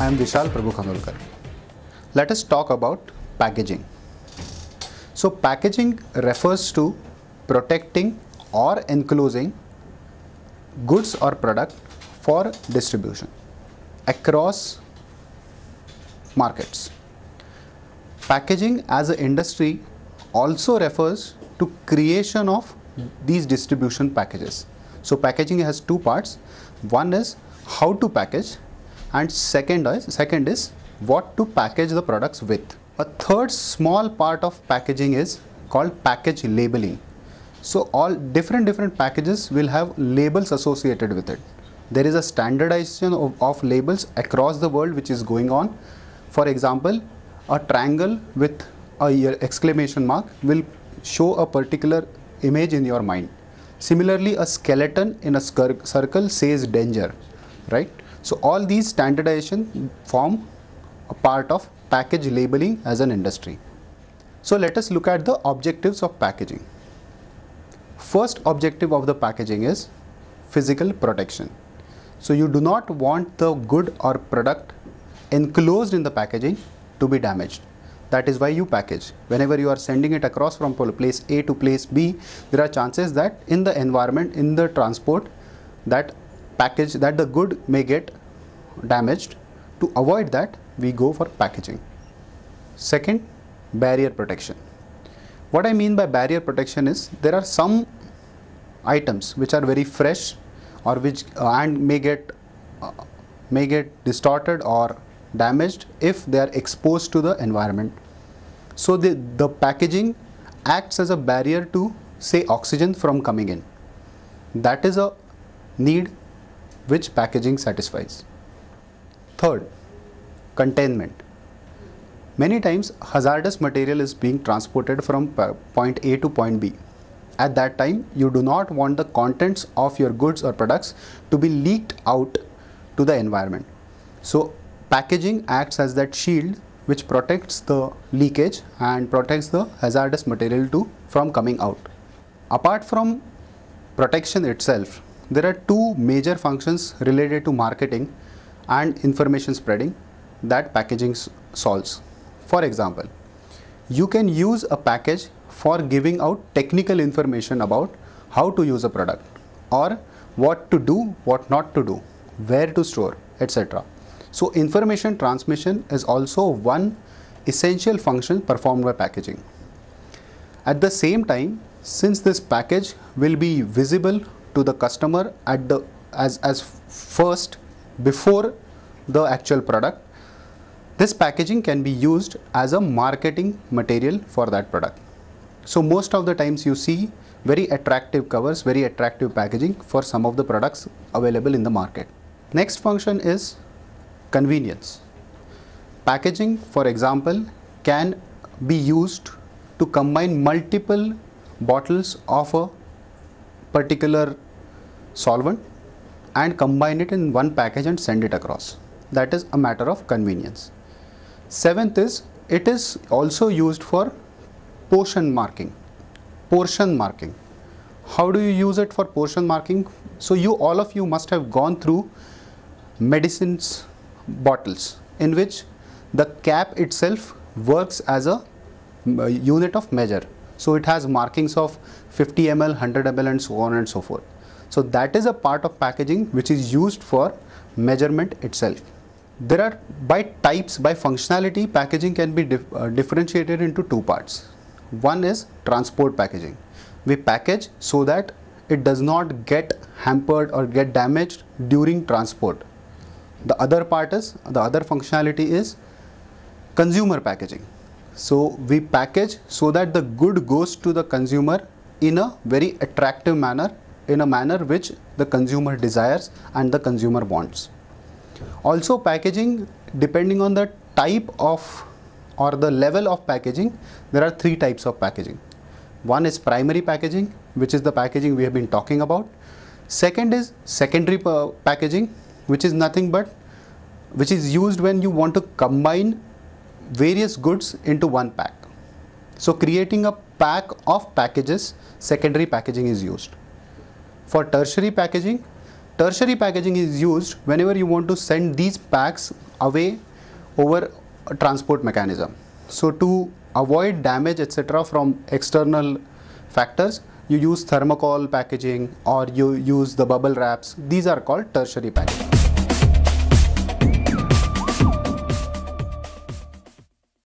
I am Vishal Prabhu Khanolkar. Let us talk about packaging. So packaging refers to protecting or enclosing goods or product for distribution across markets. Packaging as an industry also refers to creation of these distribution packages. So packaging has two parts. One is how to package, and second is what to package the products with. A third small part of packaging is called package labeling. So all different packages will have labels associated with it. There is a standardization of labels across the world which is going on. For example, a triangle with a exclamation mark will show a particular image in your mind. Similarly, a skeleton in a circle says danger, right? So all these standardization form a part of package labeling as an industry. So let us look at the objectives of packaging. First objective of the packaging is physical protection. So you do not want the good or product enclosed in the packaging to be damaged. That is why you package. Whenever you are sending it across from place A to place B, there are chances that in the environment, in the transport, that the good may get damaged. To avoid that, we go for packaging. Second, barrier protection. What I mean by barrier protection is there are some items which are very fresh or which and may get distorted or damaged if they are exposed to the environment. So the packaging acts as a barrier to, say, oxygen from coming in. That is a need which packaging satisfies. Third, containment. Many times hazardous material is being transported from point A to point B. At that time, you do not want the contents of your goods or products to be leaked out to the environment. So packaging acts as that shield which protects the leakage and protects the hazardous material from coming out. Apart from protection itself, there are two major functions related to marketing and information spreading that packaging solves. For example, you can use a package for giving out technical information about how to use a product, or what to do, what not to do, where to store, etc. So information transmission is also one essential function performed by packaging. At the same time, since this package will be visible to the customer as first before the actual product, this packaging can be used as a marketing material for that product. So most of the times you see very attractive covers, very attractive packaging for some of the products available in the market. Next function is convenience. Packaging, for example, can be used to combine multiple bottles of a particular solvent and combine it in one package and send it across. That is a matter of convenience. Seventh is, it is also used for portion marking. Portion marking. How do you use it for portion marking? So all of you must have gone through medicines bottles in which the cap itself works as a unit of measure. So it has markings of 50 ml, 100 ml and so on and so forth. So that is a part of packaging which is used for measurement itself. There are, by types, by functionality, packaging can be differentiated into two parts. One is transport packaging. We package so that it does not get hampered or get damaged during transport. The other functionality is consumer packaging. So we package so that the good goes to the consumer in a very attractive manner, in a manner which the consumer desires and the consumer wants. Also packaging, depending on the type of or the level of packaging, there are three types of packaging. One is primary packaging, which is the packaging we have been talking about. Second is secondary packaging, which is nothing but which is used when you want to combine various goods into one pack. So creating a pack of packages, secondary packaging is used. For tertiary packaging is used whenever you want to send these packs away over a transport mechanism. So to avoid damage etc. from external factors, you use thermocol packaging or you use the bubble wraps. These are called tertiary packaging.